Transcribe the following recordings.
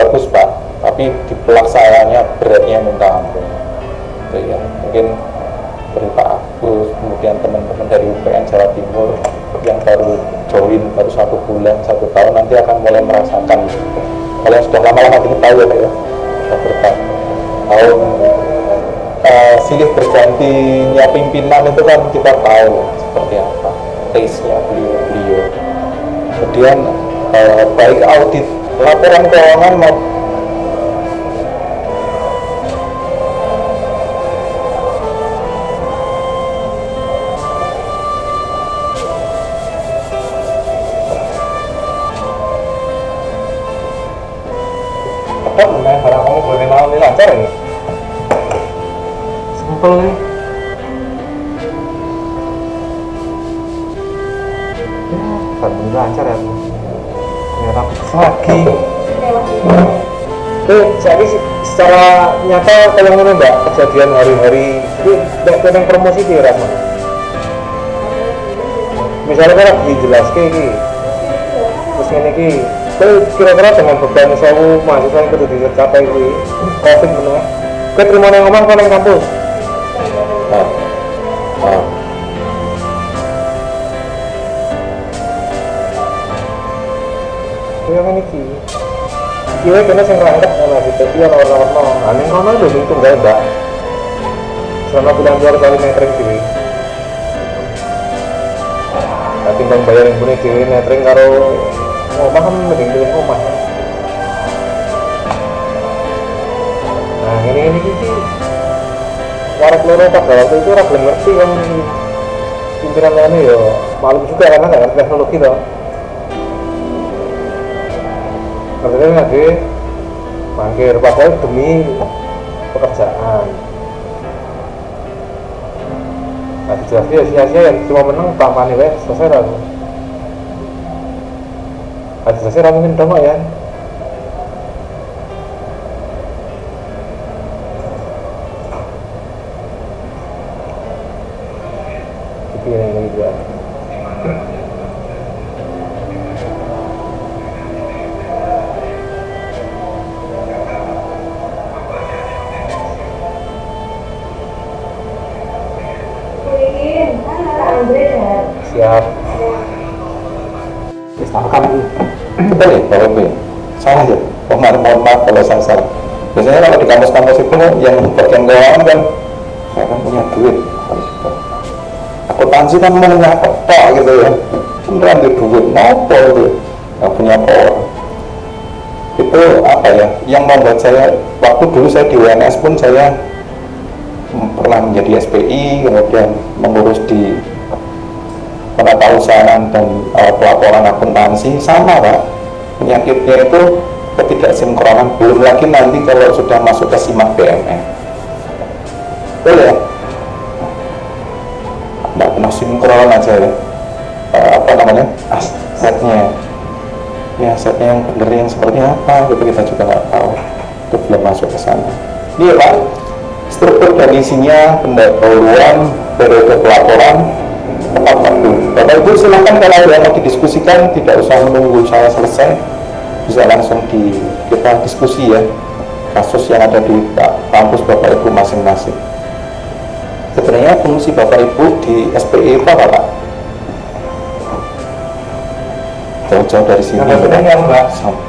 bagus Pak, tapi di pelaksanaannya beratnya minta ampun. Itu ya, mungkin dari Pak Agus, kemudian teman-teman dari UPN Jawa Timur yang baru join baru 1 bulan, 1 tahun nanti akan mulai merasakan. Kalau yang sudah lama-lama kita tahu ya Pak ya, sudah bertahun silih bergantinya pimpinan itu kan kita tahu seperti apa taste-nya beliau. Kemudian baik audit laporan keuangan maupun barang kamu boleh mau lancar ya? Simpel nih. Ya, bener lancar ya. Ternyata lagi. Jadi secara nyata kalau ngono Mbak kejadian hari-hari itu tidak promosi di Rasma. Misalnya kan lagi jelas iki. Terus ngene iki kira-kira dengan beban 1000 mahasiswa yang kudu dicapai kuwi Covid meneh. Kowe terima nang omah apa nang kampus? Ya kan iki. Iki kena sing rangkep ana di TV ono-ono. Nah ning kono lho ning tunggal Mbak. Selama bulan luar kali metering dhewe. Tapi bang bayar yang punya dhewe metering karo omah kan mending pilih omah. Nah ini warak loro pada waktu itu orang belum ngerti kan pimpinan ini ya malu juga karena nggak ngerti teknologi toh. Sebenarnya lagi mangkir padahal demi pekerjaan. Nah jelas dia sia-sia yang cuma menang tampani wes selesai lah. Selesai mungkin dong ya. Tapi yang juga. Siap. Istamekan ini. Betul ya, Bapak Ibu. Salah ya. Mohon maaf kalau saya salah. Biasanya kalau di kampus-kampus itu yang bagian keuangan kan saya kan punya duit. Akuntansi kan menengah apa gitu ya. Beneran di duit, apa itu? Nggak punya power. Itu apa ya? Yang membuat saya waktu dulu saya di UNS pun saya pernah menjadi SPI, kemudian mengurus di penatausahaan dan pelaporan akuntansi sama Pak. Penyakitnya itu ketidaksinkronan, belum lagi nanti kalau sudah masuk ke SIMAK BMN. Betul ya? Nggak pernah sinkron aja ya. Apa namanya? Asetnya. Ya asetnya yang benar yang seperti apa gitu kita juga nggak tahu. Itu belum masuk ke sana. Iya Pak. Struktur dan isinya pendahuluan periode pelaporan tepat waktu. Bapak Ibu silakan kalau ada yang mau didiskusikan tidak usah menunggu saya selesai, bisa langsung kita diskusi ya kasus yang ada di kampus Bapak Ibu masing-masing. Sebenarnya fungsi Bapak Ibu di SPI itu apa Pak? Jauh-jauh dari sini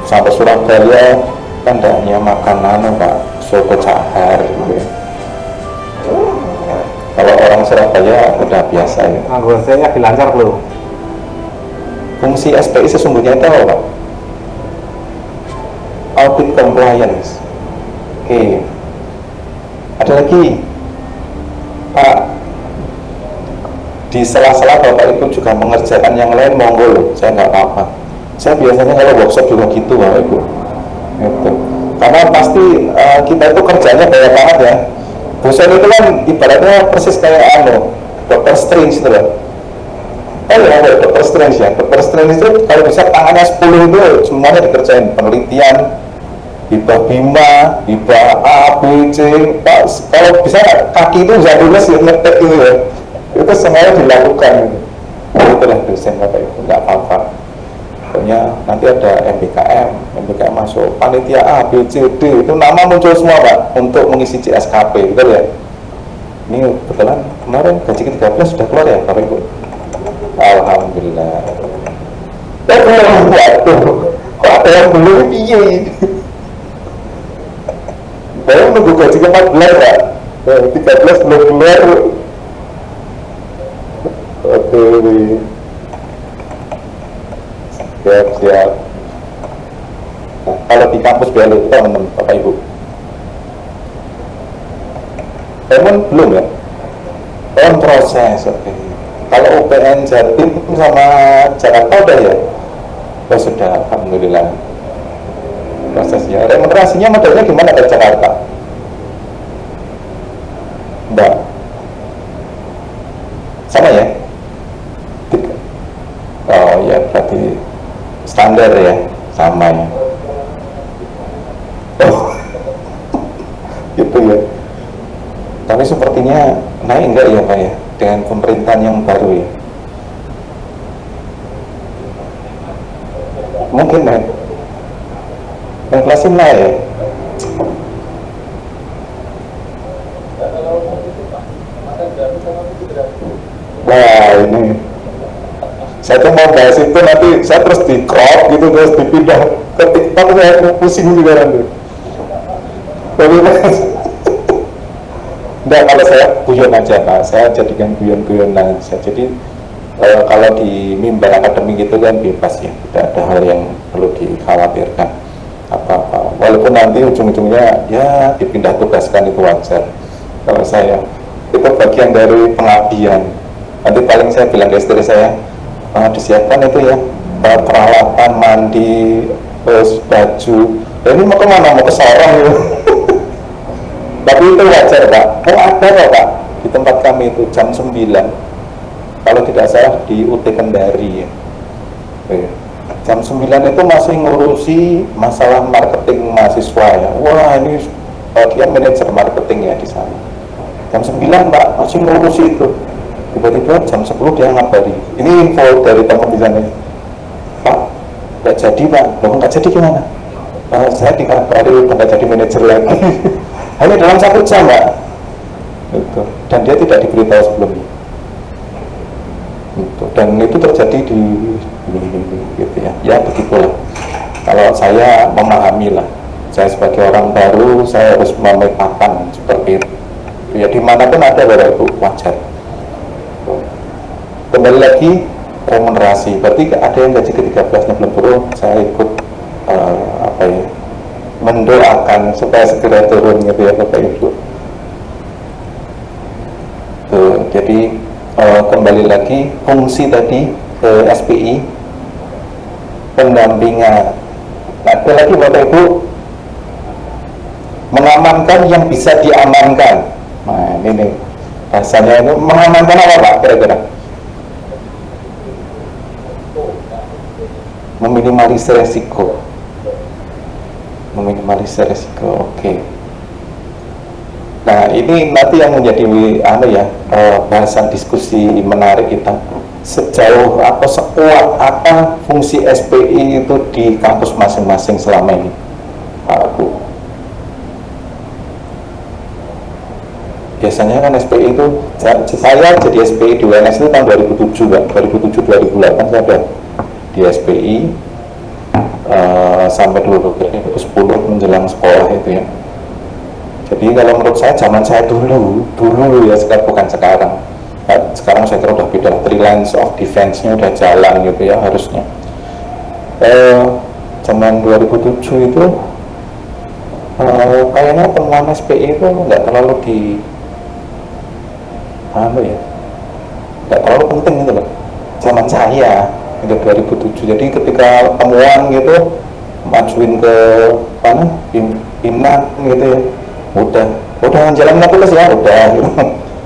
sampai Surabaya kan tidak hanya makanan Pak, soto cahar gitu ya. Kalau orang Surabaya udah biasa ya. Anggota saya dilancar loh. Fungsi SPI sesungguhnya itu apa Pak? Audit compliance. Oke. Ada lagi Pak, di sela-sela Bapak Ibu juga mengerjakan yang lain monggo loh, saya nggak apa-apa. Saya biasanya kalau workshop juga gitu Bapak Ibu gitu. Karena pasti kita itu kerjanya banyak banget ya. Dosen itu kan ibaratnya persis kayak Dr. Strange itu loh. Ya, Dr. Strange ya. Dr. Strange itu kalau bisa tangannya 10 itu semuanya dikerjain, penelitian, hibah bima, hibah A, B, C. Kalau bisa kaki itu jadulnya sih ngetek itu ya. Itu semuanya dilakukan. Itulah dosen Bapak Ibu, nggak apa-apa. pokoknya nanti ada MBKM masuk, panitia A, B, C, D, itu nama muncul semua Pak untuk mengisi CSKP, betul ya? Ini kebetulan kemarin gaji ke-13 sudah keluar ya Bapak Ibu? Alhamdulillah. Waduh, kok ada yang belum iya? Baru nunggu gaji ke-14 Pak, 13 belum keluar. Oke, siap. Nah, kalau di kampus BLU teman-teman Bapak Ibu, emang belum ya? On proses, oke. Kalau UPN Jatim sama Jakarta udah ya? Oh sudah, alhamdulillah. Prosesnya, remunerasinya modelnya gimana ke Jakarta? Enggak. Sama ya? Oh ya, berarti standar ya, sama ya. Oh, gitu ya. Tapi sepertinya naik enggak ya Pak ya, dengan pemerintahan yang baru ya? Mungkin naik. Inflasi naik ya? Wah ini, saya tuh mau bahas itu nanti saya terus di crop gitu, terus dipindah ke TikTok, saya pusing juga nanti. Tapi enggak, kalau saya guyon aja Pak, saya jadikan guyon-guyon aja. Jadi kalau di mimbar akademik itu kan bebas ya, tidak ada hal yang perlu dikhawatirkan apa-apa. Walaupun nanti ujung-ujungnya ya dipindah tugaskan, itu wajar. Kalau saya itu bagian dari pengabdian. Nanti paling saya bilang ke istri saya, disiapkan itu ya peralatan mandi, terus baju. Ini mau kemana? Mau ke Sorong ya. Tapi itu wajar Pak. Oh ada kok Pak, di tempat kami itu jam 9, kalau tidak salah di UT Kendari ya. Jam 9 itu masih ngurusi masalah marketing mahasiswa ya. Wah ini dia manajer marketing ya di sana. Jam 9 Pak masih ngurusi itu. Tiba-tiba jam 10 dia ngabari. Ini info dari teman di sana. Pak, nggak jadi Pak. Loh nggak jadi gimana? Saya dikabari nggak jadi manajer lagi. Hanya dalam 1 jam Pak. Itu. Dan dia tidak diberitahu sebelumnya. Itu. Dan itu terjadi di gitu ya. Ya begitulah. Kalau saya memahami lah. Saya sebagai orang baru, saya harus memetakan seperti itu. Ya dimanapun ada Bapak Ibu, wajar. Kembali lagi remunerasi, berarti ada yang gaji ke-13 belum turun, saya ikut mendoakan supaya segera turun gitu ya Bapak Ibu. Jadi kembali lagi fungsi tadi ke SPI, pendampingan. Ada lagi Bapak Ibu, mengamankan yang bisa diamankan. Nah ini bahasanya itu mengamankan apa Pak kira-kira? Meminimalisir resiko. Meminimalisir resiko, oke. Nah ini nanti yang menjadi bahasan diskusi menarik kita. Sejauh apa, sekuat apa fungsi SPI itu di kampus masing-masing selama ini Pak Bu? Biasanya kan SPI itu, saya jadi SPI di UNS itu tahun 2007 Pak, 2007-2008 saya ada di SPI sampai 2010 menjelang sekolah itu ya. Jadi kalau menurut saya zaman saya dulu ya, sekarang bukan sekarang. Nah, sekarang saya kira udah beda, 3 lines of defense-nya udah jalan gitu ya harusnya. Zaman 2007 itu kayaknya temuan SPI itu nggak terlalu nggak terlalu penting gitu loh. Zaman saya itu 2007, jadi ketika temuan gitu majuin ke mana pimpinan gitu ya, udah jalan tugas ya udah gitu.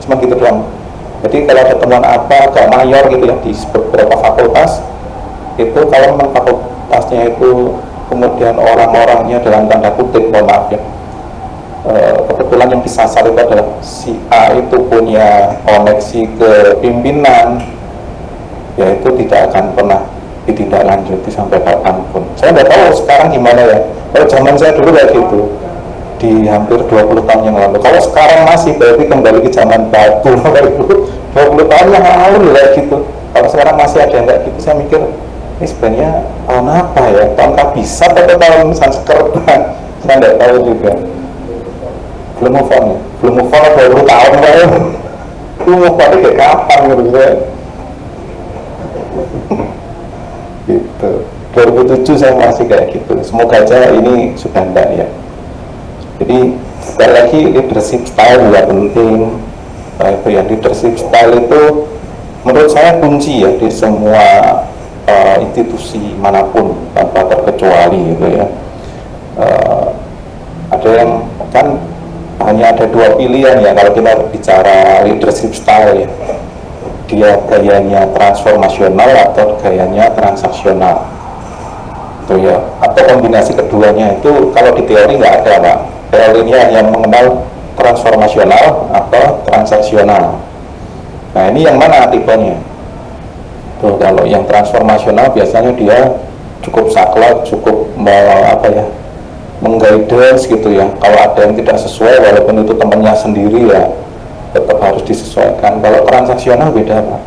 Cuma gitu doang. Jadi kalau ada temuan apa agak mayor gitu ya di beberapa fakultas itu, kalau memang fakultasnya itu kemudian orang-orangnya dalam tanda kutip, mohon maaf ya, kebetulan yang disasar itu adalah si A itu punya koneksi ke pimpinan, ya itu tidak akan pernah ditindaklanjuti sampai kapanpun. Saya nggak tahu sekarang gimana ya. Kalau zaman saya dulu kayak gitu, di hampir 20 tahun yang lalu. Kalau sekarang masih, berarti kembali ke zaman batu. 20 tahun yang lalu kayak gitu. Kalau sekarang masih ada yang kayak gitu, saya mikir ini sebenarnya tahun apa ya? Tahun kabisat atau tahun Sanskerta? Saya nggak tahu juga. Belum move on ya? Belum move on 20 tahun ya? Itu move on kayak kapan gitu saya? Gitu. 2007 saya masih kayak gitu. Semoga aja ini sudah enggak ya. Jadi sekali lagi leadership style juga penting. Itu yang leadership style itu menurut saya kunci ya di semua institusi manapun tanpa terkecuali gitu ya. Ada yang kan hanya ada dua pilihan ya kalau kita bicara leadership style ya. Dia gayanya transformasional atau gayanya transaksional itu ya, atau kombinasi keduanya. Itu kalau di teori nggak ada Pak, teorinya yang mengenal transformasional atau transaksional. Nah ini yang mana tipenya tuh? Kalau yang transformasional biasanya dia cukup saklek, cukup mengguidance gitu ya. Kalau ada yang tidak sesuai, walaupun itu temannya sendiri ya tetap harus disesuaikan. Kalau transaksional beda Pak.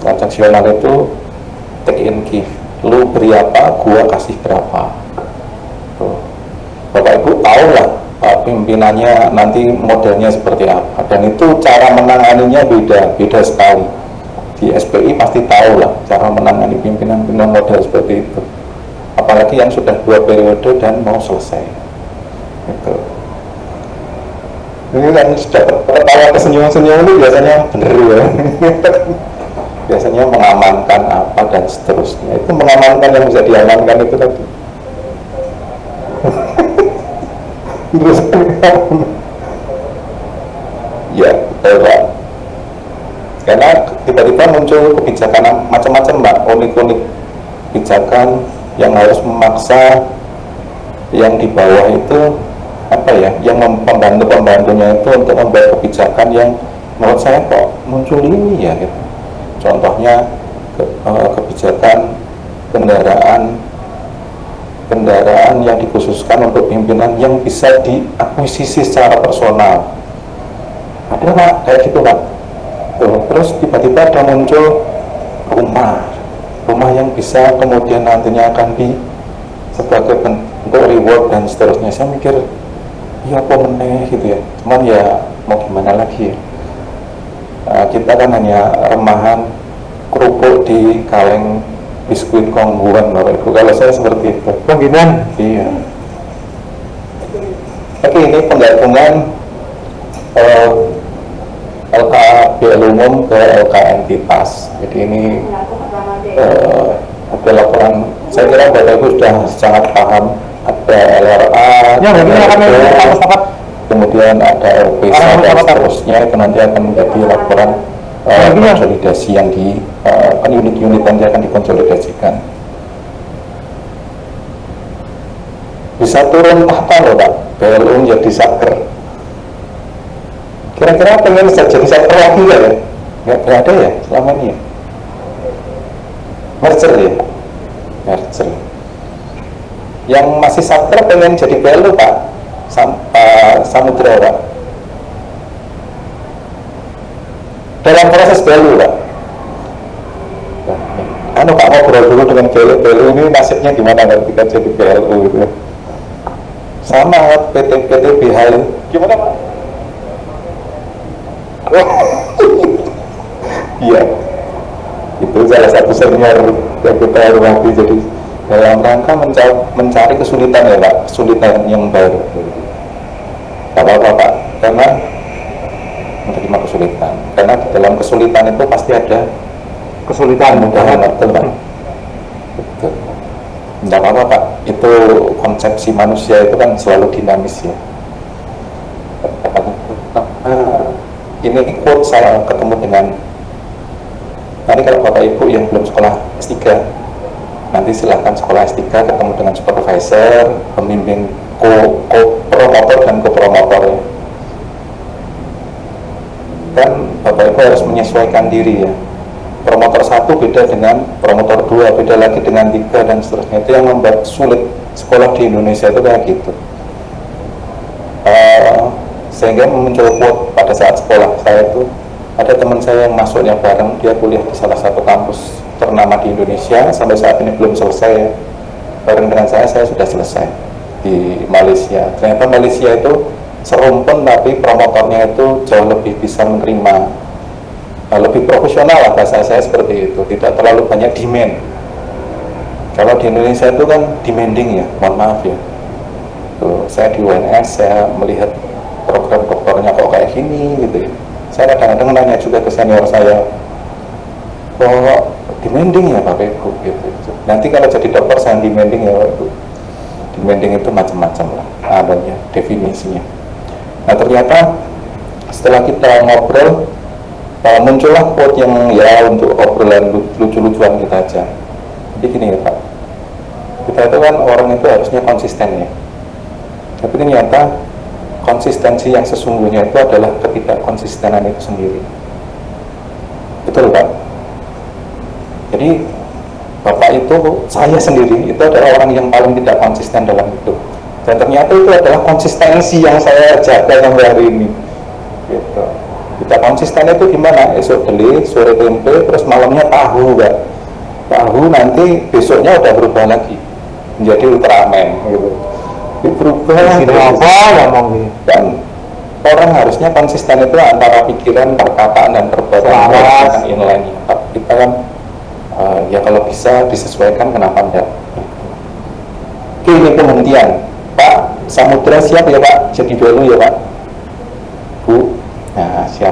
Transaksional itu take and give, lu beri apa, gua kasih berapa. Tuh. Bapak Ibu tahu lah pimpinannya nanti modelnya seperti apa, dan itu cara menanganinya beda sekali. Di SPI pasti tahu lah cara menangani pimpinan model seperti itu, apalagi yang sudah 2 periode dan mau selesai gitu. Ini kan sudah tertawa kesenyum-senyum itu biasanya bener ya. Biasanya mengamankan apa dan seterusnya. Itu mengamankan yang bisa diamankan itu tadi. Terus ya betul Pak. Karena tiba-tiba muncul kebijakan macam-macam Mbak, unik-unik kebijakan yang harus memaksa yang di bawah itu yang pembantu-pembantunya itu untuk membuat kebijakan yang menurut saya kok muncul ini ya gitu. Contohnya kebijakan kendaraan yang dikhususkan untuk pimpinan yang bisa diakuisisi secara personal. Ada Pak kayak gitu Pak. Terus tiba-tiba ada muncul rumah yang bisa kemudian nantinya akan sebagai bentuk reward dan seterusnya. Saya mikir ya apa meneh gitu ya, cuman ya mau gimana lagi ya. Kita kan hanya remahan kerupuk di kaleng biskuit kongguan Bapak Ibu. Kalau saya seperti itu pimpinan iya. Oke, ini penggabungan LKBL umum ke LK entitas. Jadi ini ada laporan, saya kira Bapak Ibu sudah sangat paham. Ada LRA ya, kemudian ada LPC dan seterusnya. Itu nanti akan menjadi laporan konsolidasi yang unit-unit nanti akan dikonsolidasikan. Bisa turun tahta loh Pak, BLU menjadi satker. Kira-kira pengen jadi satker lagi ya? Nggak ada ya selama ini ya? Merger ya? Merger. Yang masih satker pengen jadi BLU Pak, Samudra Pak. Dalam proses BLU Pak. Pak ngobrol dulu dengan BLU ini nasibnya gimana ketika jadi BLU gitu ya. Sama PT BHL gimana Pak? Iya, itu salah satu senior yang kita hormati. Jadi dalam rangka mencari kesulitan ya Pak, kesulitan yang baru. Tidak apa-apa Pak, karena menerima kesulitan. Karena di dalam kesulitan itu pasti ada kesulitan, mudahan betul Pak. Betul. Tidak apa-apa Pak, itu konsepsi manusia itu kan selalu dinamis ya. Ini quote saya ketemu dengan, nanti kalau Bapak Ibu yang belum sekolah S3, nanti silahkan sekolah S3 ketemu dengan supervisor, pembimbing promotor dan co-promotor ya. Kan Bapak Ibu harus menyesuaikan diri ya. Promotor 1 beda dengan promotor 2, beda lagi dengan 3 dan seterusnya. Itu yang membuat sulit sekolah di Indonesia itu kayak gitu. Sehingga muncul quote pada saat sekolah saya itu, ada teman saya yang masuknya bareng, dia kuliah di salah satu kampus ternama di Indonesia, sampai saat ini belum selesai. Bareng dengan saya sudah selesai di Malaysia. Ternyata Malaysia itu serumpun, tapi promotornya itu jauh lebih bisa menerima, lebih profesional lah bahasa saya seperti itu, tidak terlalu banyak demand. Kalau di Indonesia itu kan demanding ya, mohon maaf ya. Tuh, saya di UNS, saya melihat program dokternya kok kayak gini gitu ya. Saya kadang-kadang nanya juga ke senior saya, kok demanding ya Bapak Ibu gitu. Nanti kalau jadi dokter saya demanding ya Bapak Ibu. Demanding itu macam-macam lah adanya definisinya. Nah ternyata setelah kita ngobrol, muncullah quote yang ya untuk obrolan lucu-lucuan kita aja. Jadi gini ya Pak, kita itu kan orang itu harusnya konsisten ya. Tapi ternyata konsistensi yang sesungguhnya itu adalah ketidakkonsistenan itu sendiri. Betul Pak? Jadi Bapak itu, saya sendiri itu adalah orang yang paling tidak konsisten dalam hidup. Dan ternyata itu adalah konsistensi yang saya jaga sampai hari ini. Gitu. Tidak konsisten itu gimana? Esok beli, sore tempe, terus malamnya tahu Pak. Tahu nanti besoknya udah berubah lagi menjadi Ultraman gitu. Berubah gitu. Dan orang harusnya konsisten itu antara pikiran, perkataan, dan perbuatan inline. Kita kan ya kalau bisa disesuaikan, kenapa enggak? Oke, ini penghentian Pak. Samudra siap ya Pak, jadi dulu ya Pak Bu. Nah siap.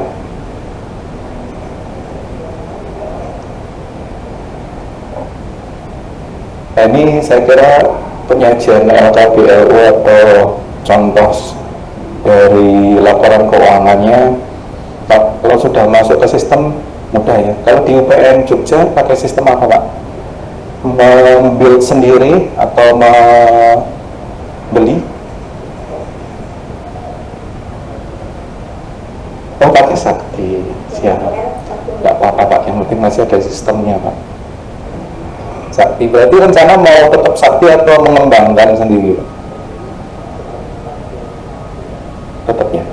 Nah, ini saya kira penyajian LKBLU atau contoh dari laporan keuangannya. Kalau sudah masuk ke sistem mudah ya. Kalau di UPN Jogja pakai sistem apa Pak? Membuild sendiri atau membeli? Oh pakai sakti, siap. Nggak apa-apa Pak, yang penting masih ada sistemnya Pak. Sakti berarti rencana mau tetap sakti atau mengembangkan sendiri? Tetap ya.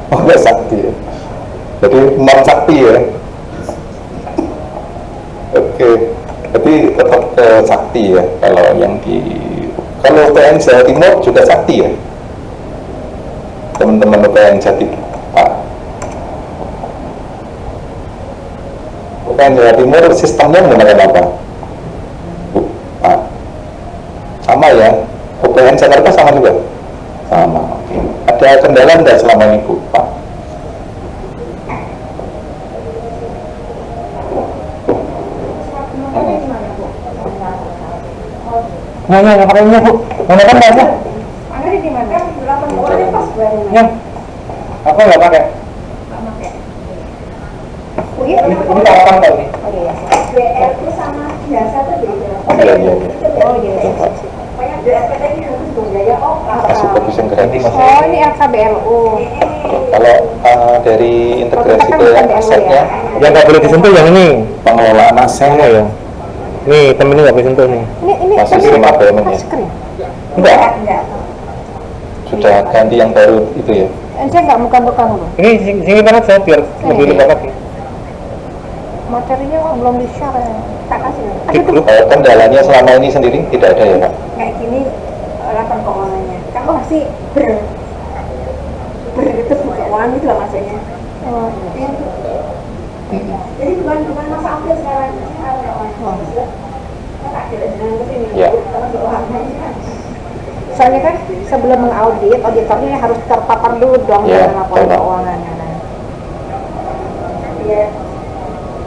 Oh nggak sakti ya, jadi non sakti ya. Oke, jadi tetap ke sakti ya. Kalau yang kalau UPN Jawa Timur juga sakti ya, teman-teman UPN Jatim Pak. UPN Jawa Timur sistemnya menggunakan apa Bu Pak? Sama ya. UPN Jakarta sama juga. Sama. Oke. Ada kendala enggak selama ini Bu Pak? Nanya pakainya Bu, mana kan banyak? Ada di mana? 8 bulan pas baru. Ya, aku nggak pakai. Oh iya, Ini kapan kali ini? oh iya. BL itu sama biasa tuh beda. Iya. Oh iya. Pokoknya BL tadi harus gaya Masuk ke pusing gratis. Oh ini LKBLU. Kalau dari integrasi ke asetnya, Yang nggak boleh disentuh yang ini. pengelolaan aset Ya. Nih temen ini nggak boleh sentuh nih. Ini masih terima paymentnya. touchscreen. Enggak. Sudah ganti yang baru itu ya. Saya nggak bukan loh. Ini sini banget saya biar lebih lebar lagi. Materinya belum di-share ya. Tak kasih. Di grup. Kendalanya selama ini sendiri tidak ada ya Pak? Kayak gini laporan keuangannya. Kamu masih itu buka keuangan itu lah maksudnya. Oh iya. Jadi bukan masa April sekarang. Ya. Soalnya kan sebelum mengaudit, auditornya harus terpapar dulu dong Ya, dengan laporan betul. keuangannya. Iya.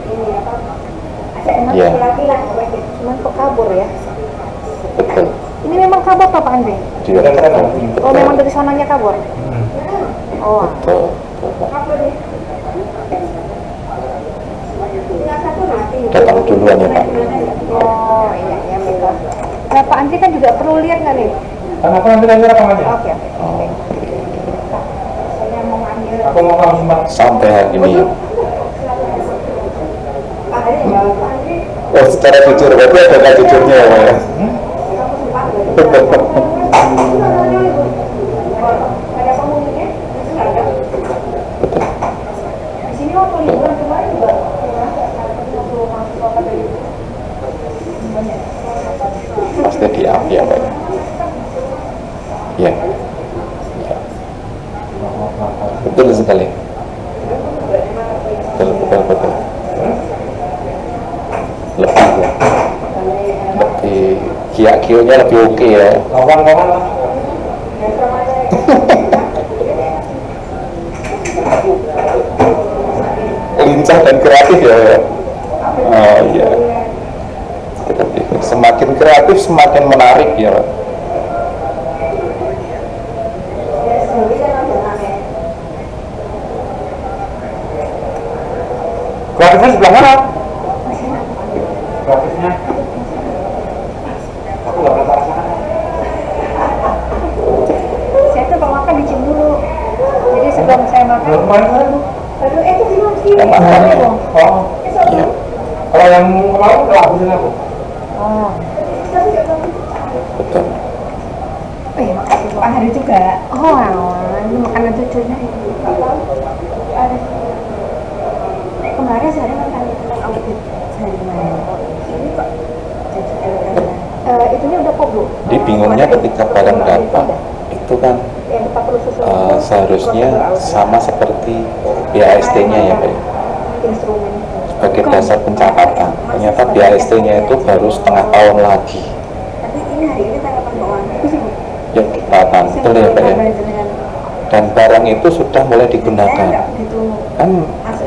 Ini apa? Emang Ya. lagi lah, cuman kok kabur ya? Betul. Ini memang kabur apa Pak Andre? Dia Oh memang dari sananya kabur? Oh. betul. Datang duluan ya Pak. Oh iya iya baiklah. Nah Pak Andre kan juga perlu lihat nggak nih? Kan aku nanti nanya rekamannya. Oke. Oh, Aku mau kamu sempat. sampai hari ini. Akhirnya Oh, secara jujur, berarti ada nggak jujurnya ya, Pak, ya? ada pengumumannya, itu nggak ada. Di sini waktu liburan kemarin juga waktu mahasiswa pada itu banyak. Pasti diam ya, Pak. Ya. Ya. Betul sekali. Betul. Lebih kiak-kioknya lebih oke ya. Kawan-kawan lah. Lincah dan kreatif ya, Pak. Oh iya. Semakin kreatif semakin menarik ya, Pak. Kreatifnya sebelah mana? Kreatifnya. Aku nggak pernah rasakan. Saya tuh kalau makan dicium dulu. Jadi sebelum saya makan, Belum kemarin kan? baru itu sih masih. Yang makan. Oh. Iya. Kalau yang kemarin udah habisin aku. Oh. Betul. Makasih Pak. Ada juga. Oh, ini makanan cucunya itu. Kemarin saya makan audit saya ini kok itunya udah kok Bu. Jadi bingungnya ketika barang datang itu kan Yang 40 susu seharusnya sama seperti BAST-nya ya, Pak. instrumen. Sebagai dasar pencatatan. Ternyata BAST-nya itu baru setengah tahun lagi. Tapi ini hari ini tanggapan bawaan itu sih Bu. Ya dipatan, betul ya, Pak ya. Dan barang itu sudah mulai Saya digunakan. nggak begitu Kan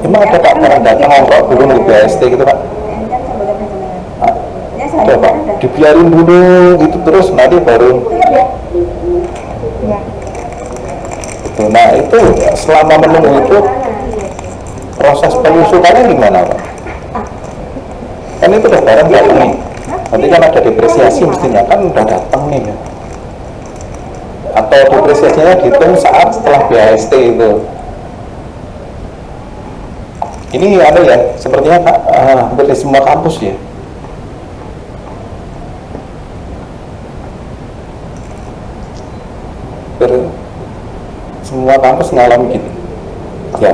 emang ada Pak barang datang ngongkrok dulu di BAST gitu, Pak. ini kan sebagai penjenengan. Ah, Ya ada saya Pak, ada. dibiarin dulu gitu terus nanti baru Ya. Ya. gitu. Nah itu selama menunggu itu proses penyusutannya gimana, Pak? Kan itu udah barang datang nih. Nanti kan ada depresiasi mestinya kan udah datang nih ya. Atau depresiasinya dihitung saat setelah BAST itu. Ini ada ya, sepertinya hampir di semua kampus ya. Semua kampus ngalami gitu. Ya.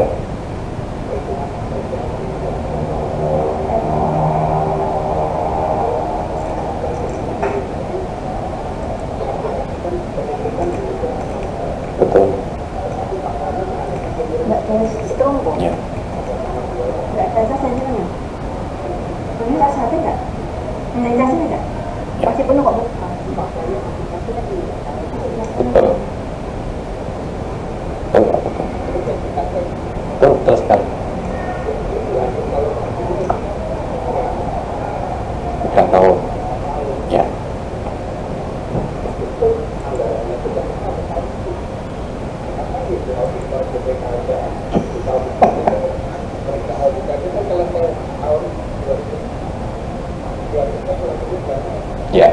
Betul. Nggak ada strombo. Ya. Nggak ada senjanya. Ini nggak sate nggak? Nggak jasnya nggak? Ya. Masih penuh kok Bu. Betul. Betul sekali. Udah tahu. Ya. Ya.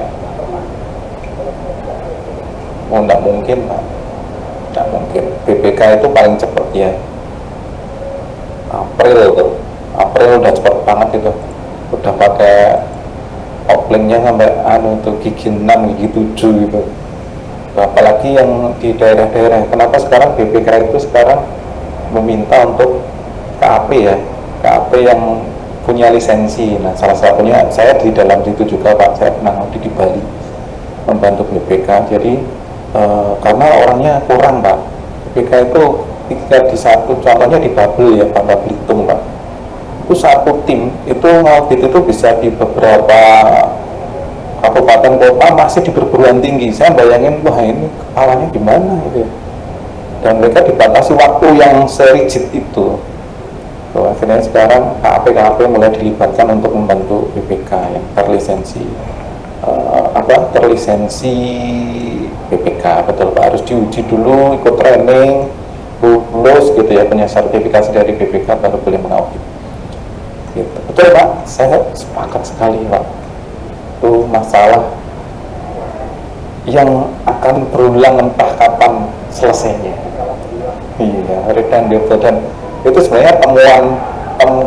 Oh, enggak mungkin, Pak. Enggak mungkin. BPK itu paling cepat ya. April tuh. April udah cepat banget itu. Udah pakai oplingnya sampai tuh gigi 6, gigi 7 gitu. Apalagi yang di daerah-daerah. Kenapa sekarang BPK itu sekarang meminta untuk KAP ya, KAP yang punya lisensi. Nah, salah satunya saya di dalam itu juga, Pak. Saya pernah di Bali membantu BPK. Jadi karena orangnya kurang, Pak. BPK itu ketika di satu, contohnya di Babel ya, Bangka Belitung, Pak. Itu satu tim itu ngaudit itu bisa di beberapa kabupaten kota masih di perguruan tinggi. Saya bayangin, wah ini kepalanya gimana gitu ya. Dan mereka dibatasi waktu yang serigid itu. So, akhirnya sekarang KAP mulai dilibatkan untuk membantu BPK yang terlisensi terlisensi BPK, betul Pak, harus diuji dulu, ikut training, lulus gitu ya, punya sertifikasi dari BPK baru boleh mengaudit. Gitu. Betul Pak, saya sepakat sekali Pak. Itu masalah yang akan berulang entah kapan selesainya. Iya, retentif. Dan itu sebenarnya temuan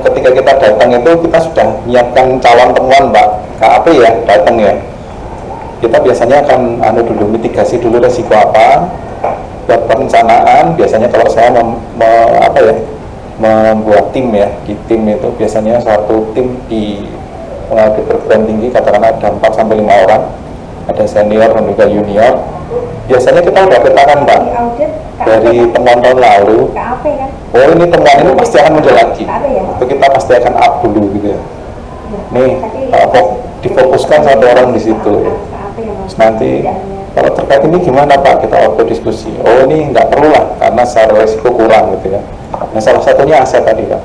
ketika kita datang itu kita sudah menyiapkan calon temuan Mbak KAP ya, datang ya. Kita biasanya akan dulu mitigasi dulu resiko apa, buat perencanaan. Biasanya kalau saya membuat tim ya, di tim itu biasanya satu tim di perguruan tinggi katakanlah ada 4 sampai 5 orang, ada senior dan juga junior. Biasanya kita udah petakan Mbak Di audit dari temuan tahun lalu. KAP kan? Oh ini temuan ini pasti akan muncul lagi. KAP ya? Itu kita pasti akan up dulu gitu ya. Nih difokuskan satu orang di situ. KAP yang Terus nanti kalau terkait ini gimana Pak, kita auto diskusi. Oh ini nggak perlu lah karena secara resiko kurang gitu ya. Nah salah satunya aset tadi Pak,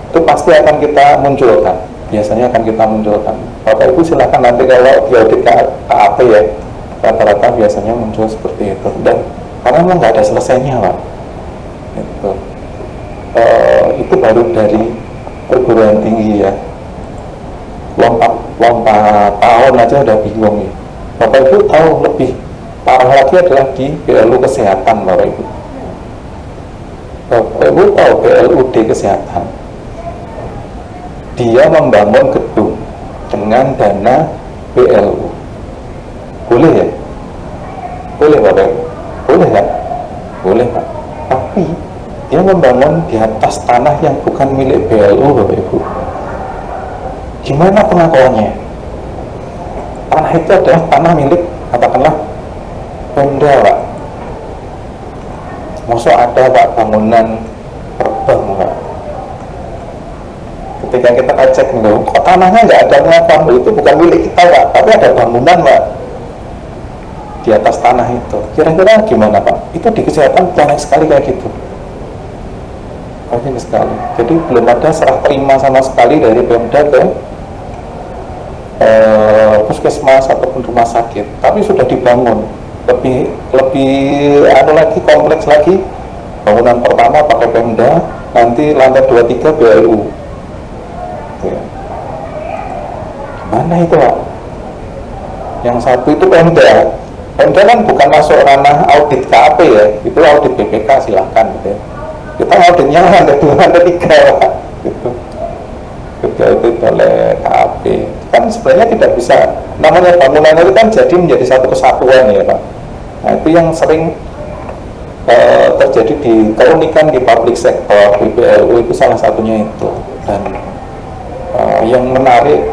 itu pasti akan kita munculkan. Biasanya akan kita munculkan. Bapak Ibu silakan nanti kalau di audit KAP ya, rata-rata biasanya muncul seperti itu. Dan karena memang nggak ada selesainya Pak. Itu baru dari perguruan tinggi ya. Lompat tahun aja udah bingung ya. Bapak Ibu tahu lebih parah lagi adalah di BLU kesehatan Bapak Ibu. Bapak Ibu tahu BLUD kesehatan, dia membangun gedung dengan dana BLU. Boleh ya? Boleh Bapak Ibu? Boleh kan? Boleh Pak. Tapi dia membangun di atas tanah yang bukan milik BLU Bapak Ibu. Gimana pengakuannya? Tanah itu adalah tanah milik katakanlah Pemda Pak. Maksud ada Pak bangunan terbang Pak. Ketika kita cek loh, kok tanahnya nggak ada pengakuan, itu bukan milik kita Pak, tapi ada bangunan Pak di atas tanah itu. Kira-kira gimana Pak? Itu di kesehatan banyak sekali kayak gitu. Banyak sekali. Jadi belum ada serah terima sama sekali dari Pemda ke puskesmas ataupun rumah sakit, tapi sudah dibangun lebih lagi kompleks lagi. Bangunan pertama pakai Pemda, nanti lantai 2-3 BLU ya. Gimana itu Pak? Yang satu itu Pemda kan bukan masuk ranah audit KAP ya, itu audit BPK silahkan gitu ya. Kita auditnya lantai 2, lantai 3 Pak gitu. Ketika itu oleh KAP kan sebenarnya tidak bisa, namanya bangunan itu kan jadi menjadi satu kesatuan ya Pak. Nah itu yang sering terjadi di keunikan di public sector, di BLU itu salah satunya itu. Dan yang menarik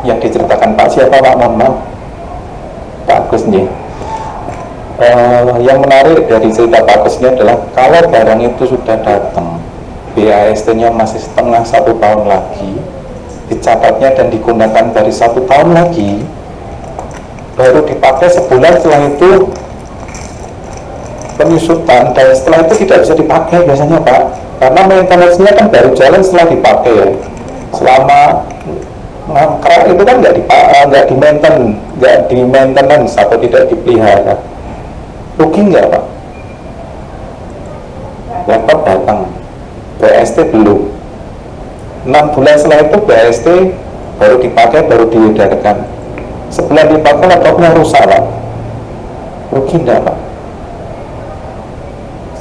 yang diceritakan Pak siapa Pak, mohon maaf, Pak Agus nih. Yang menarik dari cerita Pak Agus ini adalah kalau barang itu sudah datang, BAST-nya masih setengah 1 tahun lagi, dicatatnya dan digunakan dari 1 tahun lagi, baru dipakai sebulan setelah itu penyusutan, dan setelah itu tidak bisa dipakai biasanya Pak, karena maintenance-nya kan baru jalan setelah dipakai ya. Selama kerak itu kan nggak di maintenance atau tidak dipelihara. Rugi nggak Pak? Laptop datang, BST belum, 6 bulan setelah itu BST baru dipakai, baru diedarkan. Sebulan dipakai laptopnya rusak Pak. Rugi nggak Pak?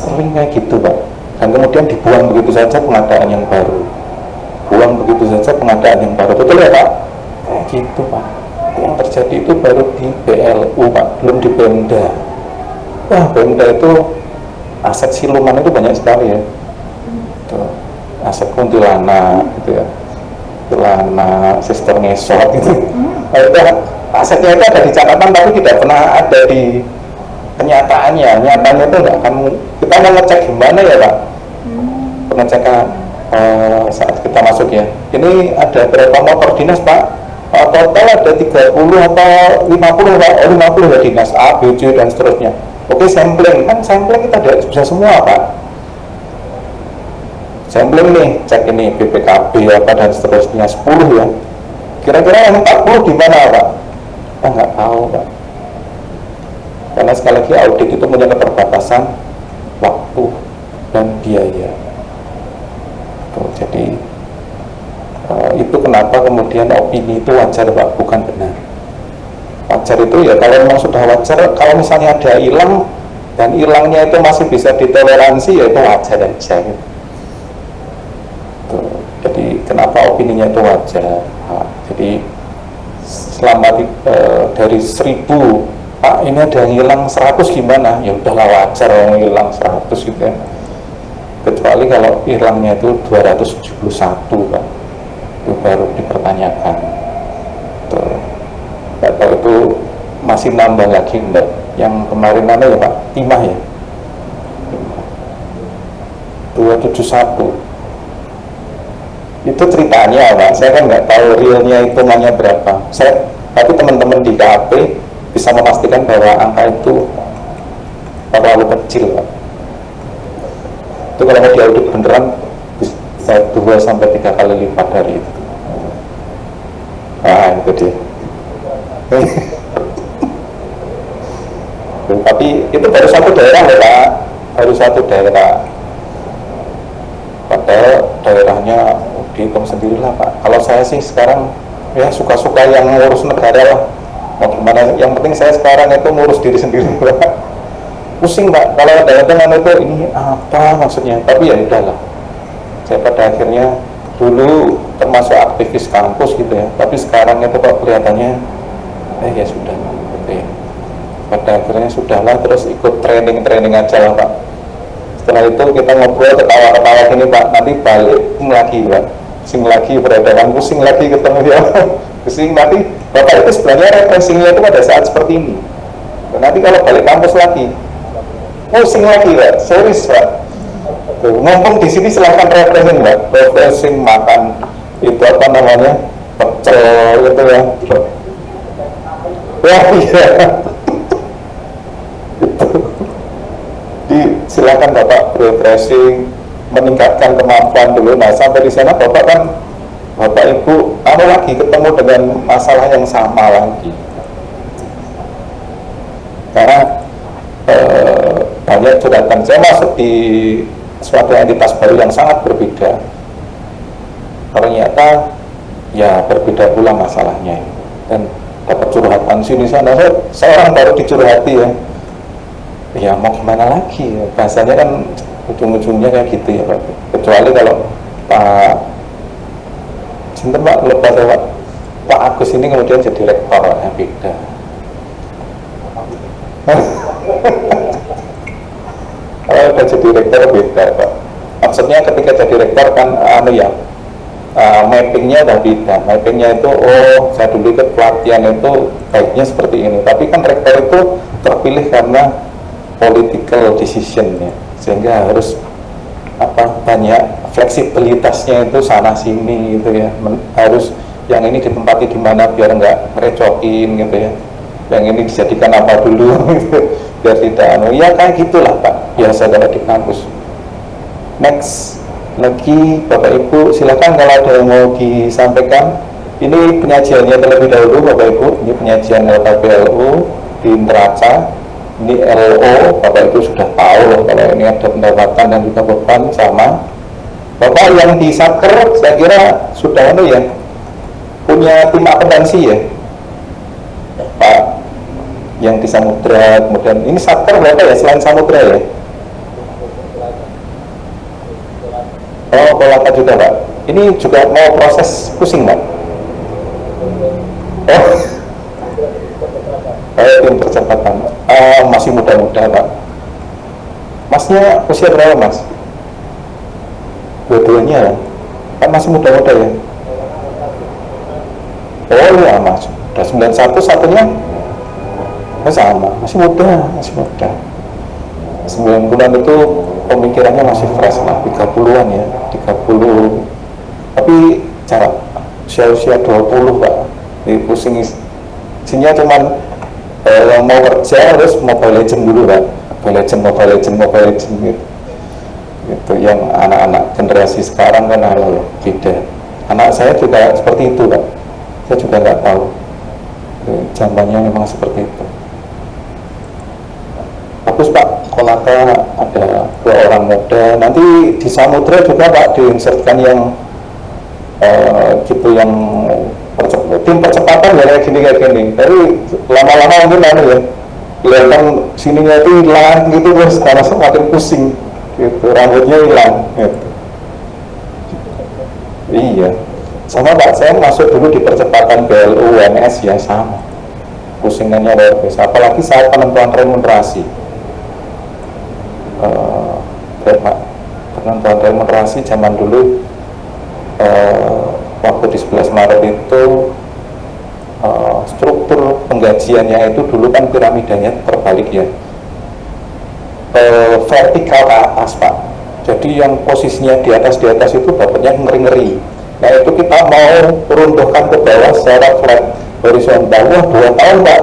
Sering kayak gitu Pak. Dan kemudian dibuang begitu saja pengadaan yang baru, buang begitu saja pengadaan yang baru. Betul ya Pak? Kayak gitu Pak. Yang terjadi itu baru di BLU Pak, belum di Pemda. Wah, Pemda itu aset siluman itu banyak sekali ya. Tuh, aset kuntilanak gitu ya, kuntilanak, sister ngesot gitu. Nah, itu asetnya itu ada di catatan tapi tidak pernah ada di kenyataannya. Nyatanya itu enggak akan, kita mau ngecek gimana ya Pak, pengecekan saat kita masuk ya, ini ada berapa motor dinas Pak, total ada 30 atau 50 Pak, 50 ya dinas A, B, C dan seterusnya. Oke, sampling, kan sampling kita tidak bisa semua Pak. Sampling nih, cek ini BPKB apa dan seterusnya 10 ya. Kira-kira yang 40 di mana Pak? Kita nggak tahu Pak. Karena sekali lagi audit itu punya keterbatasan waktu dan biaya. Tuh, jadi itu kenapa kemudian opini itu wajar Pak, bukan benar. Wajar itu ya kalau memang sudah wajar, kalau misalnya ada hilang dan hilangnya itu masih bisa ditoleransi, ya itu wajar aja gitu. Tuh. Jadi kenapa opininya itu wajar? Nah, jadi selama dari 1000, Pak ini ada yang hilang 100 gimana? Ya udahlah wajar yang hilang 100 gitu ya. Kecuali kalau hilangnya itu 271 Pak, itu baru dipertanyakan. Tuh. Nggak tahu itu masih nambah lagi enggak. Yang kemarin mana ya Pak? Timah ya? 271 itu ceritanya Pak, saya kan nggak tahu realnya hitungannya berapa. Tapi teman-teman di KAP bisa memastikan bahwa angka itu terlalu kecil Pak. Itu kalau mau diaudit beneran bisa 2-3 kali lipat dari itu. Nah itu dia. Tapi itu baru satu daerah ya Pak, baru satu daerah. Padahal daerahnya dihitung sendirilah Pak. Kalau saya sih sekarang ya suka-suka yang ngurus negara lah. Mau gimana? Yang penting saya sekarang itu ngurus diri sendiri Pak. Pusing Pak kalau kadang-kadang itu ini apa maksudnya. Tapi ya udahlah. Saya pada akhirnya dulu termasuk aktivis kampus gitu ya. Tapi sekarang itu kok kelihatannya ya sudah gitu ya. Pada akhirnya sudahlah, terus ikut training aja lah Pak. Setelah itu kita ngobrol ketawa-ketawa gini Pak, nanti balik lagi Pak, pusing lagi beradaan, pusing lagi ketemu dia, pusing nanti Bapak itu sebenarnya referensinya itu pada saat seperti ini. Nanti kalau balik kampus lagi, pusing lagi Pak, serius Pak. Ngomong di sini silahkan referensi Pak, referensi makan itu apa namanya, pecel gitu ya. Wah iya. Silakan Bapak refreshing, meningkatkan kemampuan dulu. Nah sampai di sana Bapak kan, Bapak Ibu lagi ketemu dengan masalah yang sama lagi. Karena banyak curhatan. Saya masuk di suatu entitas baru yang sangat berbeda. Ternyata ya berbeda pula masalahnya. Dan dapat curhatan sini sana. Saya orang baru dicurhati ya. Ya mau gimana lagi, bahasanya kan ujung-ujungnya kayak gitu ya Pak. Kecuali kalau Pak Sinten Pak, lepas ya Pak Agus ini kemudian jadi rektor ya beda. Kalau udah jadi rektor beda Pak. Maksudnya ketika jadi rektor kan mappingnya udah beda. Mappingnya itu saya dulu ikut pelatihan itu baiknya seperti ini. Tapi kan rektor itu terpilih karena political decision ya, sehingga harus banyak fleksibilitasnya itu sana sini gitu ya. Harus yang ini ditempati di mana biar nggak merecokin gitu ya, yang ini dijadikan apa dulu gitu, biar tidak ya kayak gitulah Pak, biasa kalau di kampus. Next lagi Bapak Ibu silakan kalau ada yang mau disampaikan. Ini penyajiannya terlebih dahulu Bapak Ibu, ini penyajian LKPLU di Neraca. Ini LO, Bapak Ibu sudah tahu loh kalau ini ada pendapatan dan juga beban sama. Bapak yang di Satker saya kira sudah ya punya tim akuntansi ya Pak, yang di Samudra. Kemudian ini Satker berapa ya selain Samudra ya? Oh Kolaka juga Pak. Ini juga mau proses pusing Pak. Tim percepatan masih muda-muda Pak. Masnya usia berapa Mas? Dua-duanya kan masih muda-muda ya. Oh ya Mas, udah 91 satunya sama, masih muda. 90-an itu pemikirannya masih fresh lah, 30-an ya, 30. Tapi cara usia 20 Pak, pusing isinya cuman mau kerja harus Mobile Legend dulu Pak, Mobile Legend gitu. Itu yang anak-anak generasi sekarang kan beda. Anak saya juga seperti itu Pak, saya juga nggak tahu zamannya memang seperti itu. Bagus Pak, Kolaka ada 2 orang muda. Nanti di Samudra juga Pak diinsertkan yang gitu, yang tim percepatan ya kayak gini. Tapi lama-lama mungkin ya kelihatan sininya itu hilang gitu terus karena semakin pusing gitu, rambutnya hilang gitu. Iya, sama Pak, saya masuk dulu di percepatan BLU UNS ya, sama pusingannya luar biasa, apalagi saat penentuan remunerasi. Penentuan remunerasi zaman dulu, waktu di 11 Maret itu struktur penggajiannya itu dulu kan piramidanya terbalik ya, vertikal ke atas Pak. Jadi yang posisinya di atas itu dapatnya ngeri-ngeri. Nah itu kita mau runtuhkan ke bawah secara flat horizontal. Wah 2 tahun Pak,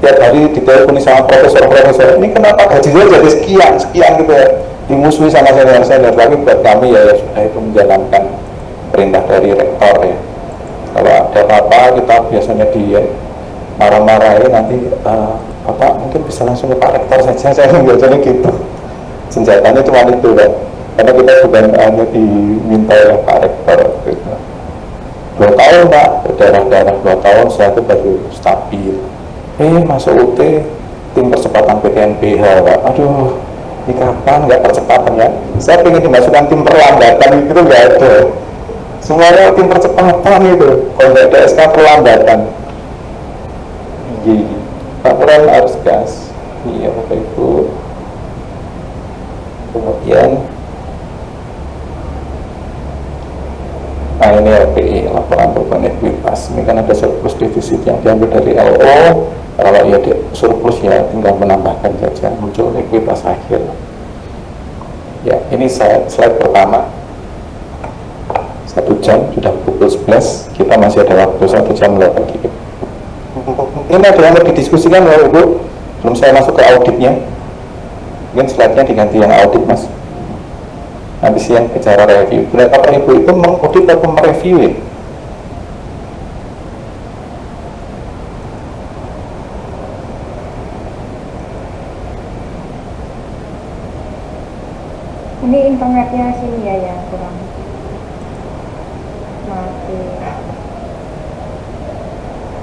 tiap hari diteleponi sama profesor-profesor, ini kenapa gajinya jadi sekian gitu ya, dimusuhi sama senior-senior. Tapi buat kami ya sudah, itu menjalankan perintah dari rektor ya. Kalau ada apa-apa kita biasanya di marah-marahin, nanti Bapak mungkin bisa langsung ke Pak Rektor saja, saya biasanya gitu. Senjatanya cuma itu kan, karena kita bukan hanya diminta oleh Pak Rektor gitu. 2 tahun Pak, berdarah-darah 2 tahun, saya itu baru stabil. Masuk UT, tim percepatan PTNBH Pak. Aduh, ini kapan nggak percepatan ya? Saya ingin dimasukkan tim perlambatan, itu nggak ada. Semuanya tim percepatan itu, kalau nggak ada SK perlambatan. Iya, laporan harus gas. Iya Bapak Ibu. Kemudian, nah ini LPI, laporan beban ekuitas. Ini kan ada surplus defisit yang diambil dari LO. Kalau ya surplus ya tinggal menambahkan saja, muncul ekuitas akhir. Ya, ini slide pertama. 1 jam, sudah pukul 11, kita masih ada waktu 1 jam lagi. Ini ada yang mau didiskusikan Bapak Ibu, belum saya masuk ke auditnya. Mungkin slide-nya diganti yang audit Mas. Nanti siang bicara review. Berapa Bapak Ibu itu mengaudit atau mereview ya? Ini internetnya sini ya yang kurang mati.